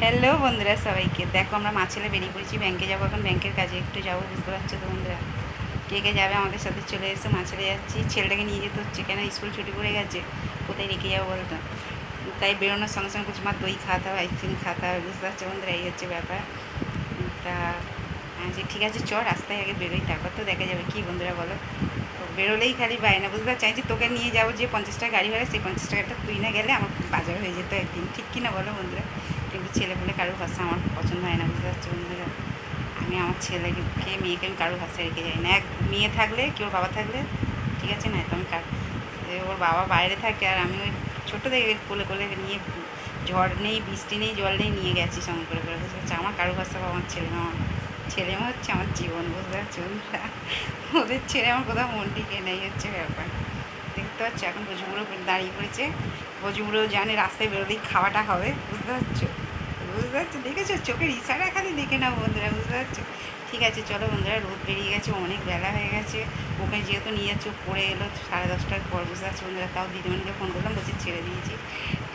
Hello বন্ধুরা, সবাইকে দেখো আমরা মা ছেলে বেরিয়ে পড়েছি। ব্যাংকে যাবো, এখন ব্যাংকের কাজে একটু যাবো, বুঝতে পারছো তো বন্ধুরা। কে কে যাবে আমাদের সাথে চলে এসে, মা ছেলে যাচ্ছি। ছেলেটাকে নিয়ে যেতে হচ্ছে, কেন স্কুল ছুটি পড়ে গেছে, কোথায় রেখে যাবো বলতো। তাই বেরোনোর সঙ্গে সঙ্গে কিছু মা দই খাওয়াতে হবে, আইসক্রিম খাওয়াতে হবে, বুঝতে পারছো বন্ধুরা, এই হচ্ছে ব্যাপার। তা যে ঠিক আছে চ, রাস্তায় আগে বেরোই, তারপর তো দেখা যাবে, কি বন্ধুরা বলো। তো বেরোলেই খালি বায়না, বুঝতে পারছি। যে তোকে নিয়ে যাবো, যে 50 টাকা গাড়ি ভাড়া, সেই 50 টাকাটা তুই না গেলে আমার বাজার হয়ে যেত একদিন, ঠিক কিনা বলো বন্ধুরা। কিন্তু ছেলে বলে কারোর ভাষা আমার পছন্দ হয় না, বুঝতে পারছো বন্ধুরা। আমি আমার ছেলেকে মেয়েকে আমি কারোর ভাষায় রেখে যাই না। এক মেয়ে থাকলে কি, ওর বাবা থাকলে ঠিক আছে, না তো আমি ওর বাবা বাইরে থাকে, আর আমি ওই ছোটো থেকে কোলে কোলে নিয়ে, ঝড় নেই বৃষ্টি নেই জল নেই নিয়ে গেছি সঙ্গে করে করে, বুঝতে পারছি। আমার কারোর ভাষা আমার ছেলে মা, ছেলে মা হচ্ছে আমার জীবন, বুঝতে পারছো বন্ধুরা। ওদের ছেড়ে আমার কোথাও মন টিকে নেই, হচ্ছে ব্যাপার। দেখতে পাচ্ছি এখন বজুগুলো দাঁড়িয়ে পড়েছে। বজুগুলো জানে রাস্তায় বেরোলেই খাওয়াটা হবে, বুঝতে পারছো। বুঝতে পারছো, দেখেছো চোখের ইশারা খালি দেখে নাও বন্ধুরা, বুঝতে পারছো। ঠিক আছে চলো বন্ধুরা, রোদ বেরিয়ে গেছে, অনেক বেলা হয়ে গেছে। ওকে যেহেতু নিয়ে যাচ্ছে, পড়ে এলো 10:30টার পর, বুঝতে পারছো বন্ধুরা। তাও দিদিমণিকে ফোন করলাম, বলছি ছেড়ে দিয়েছি।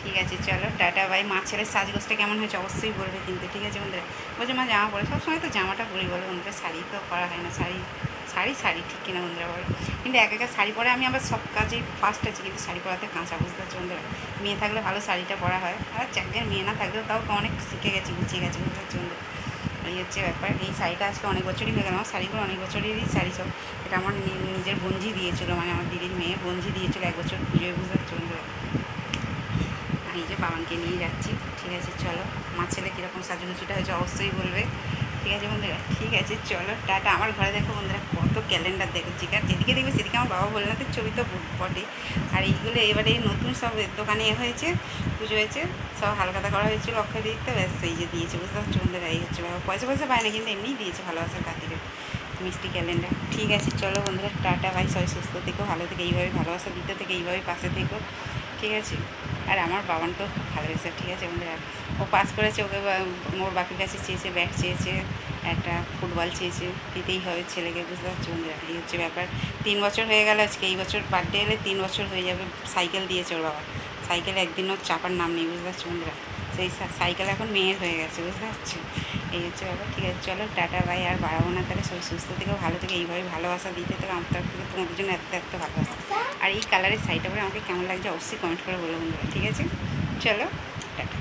ঠিক আছে চলো টাটা বাই। মা ছেলের সাজগোজটা কেমন হয়েছে অবশ্যই বলবে কিন্তু, ঠিক আছে বন্ধুরা। বলছে মা জামা পরে, সবসময় তো জামাটা পরি বলো বন্ধুরা, শাড়ি তো পরা হয় না। শাড়ি শাড়ি শাড়ি ঠিক কিনা বন্ধুরা বলো। কিন্তু এক একা শাড়ি পরে আমি আবার সব কাজেই ফার্স্ট আছি, কিন্তু শাড়ি পরাতে কাঁচা, বুঝতে পারছো বন্ধুরা। মেয়ে থাকলে ভালো শাড়িটা পরা হয়, আর চাকরির মেয়ে না থাকলেও তাও অনেক শিখে গেছি, গুছিয়ে গেছি, বুঝতে পারছো বন্ধুরা। এই হচ্ছে ব্যাপার। এই শাড়িটা আজকে অনেক বছরই হয়ে গেল, আমার শাড়িগুলো অনেক বছরেরই শাড়ি সব। এটা আমার নিজের বোনঝি দিয়েছিলো, মানে আমার দিদির মেয়ে বোনঝি দিয়েছিলো 1 বছর পুজোয়, বুঝতে পারছো বন্ধুরা। এই যে বাবানকে নিয়ে যাচ্ছি। ঠিক আছে চলো, মা ছেলে কীরকম সাজুগুজুটা হয়েছে অবশ্যই বলবে, ঠিক আছে বন্ধুরা। ঠিক আছে চলো টাটা। আমার ঘরে দেখো বন্ধুরা, কত ক্যালেন্ডার দেখো, যেখানে যেদিকে দেখবে সেদিকে আমার বাবা ভোলেনাথের ছবি তো বটে। আর এইগুলো এবারে নতুন সব দোকানে হয়েছে, পুজো হয়েছে, সব হালখাতা করা হয়েছিল অক্ষয় দিতে, ব্যাস এই যে দিয়েছে, বুঝতে পারছো বন্ধুরা। এই হচ্ছে বাবা, পয়সা পয়সা পায় না, কিন্তু এমনিই দিয়েছে ভালোবাসার খাতিরে মিষ্টি ক্যালেন্ডার। ঠিক আছে চলো বন্ধুরা টাটা ভাই, সবাই সুস্থ থেকো, ভালো থেকে, এইভাবে ভালোবাসা দিতে থেকে, এইভাবে পাশে থেকো, ঠিক আছে। আর আমার বাবানকেও খুব ভালোবেসে, ঠিক আছে বন্ধুরা। ও পাস করেছে, ওকে ওর বাপির কাছে চেয়েছে, ব্যাট চেয়েছে, একটা ফুটবল চেয়েছে, দিতেই হবে ছেলেকে, বুঝতে পারছো বন্ধুরা। এই হচ্ছে ব্যাপার। 3 বছর হয়ে গেল আজকে, এই বছর বার্থডে এলে 3 বছর হয়ে যাবে। সাইকেল দিয়েছে ওর বাবা, সাইকেলে একদিনও চাপার নাম নেই, বুঝতে পারছো বন্ধুরা। সেই সাইকেল এখন মেয়ের হয়ে গেছে, বুঝতে পারছো। এই হচ্ছে ব্যাপার। ঠিক আছে চলো টাটা বাই, আর বাড়াবো না তাহলে। সবাই সুস্থ থেকেও, ভালো থেকে, এইভাবে ভালোবাসা দিতে থেকে, আমার তরফ থেকে তোমাদের জন্য এত এত ভালোবাসা। আর এই কালারের শাড়িটা পরে আমাকে কেমন লাগছে অবশ্যই কমেন্ট করে বলো বন্ধুরা, ঠিক আছে চলো টাটা।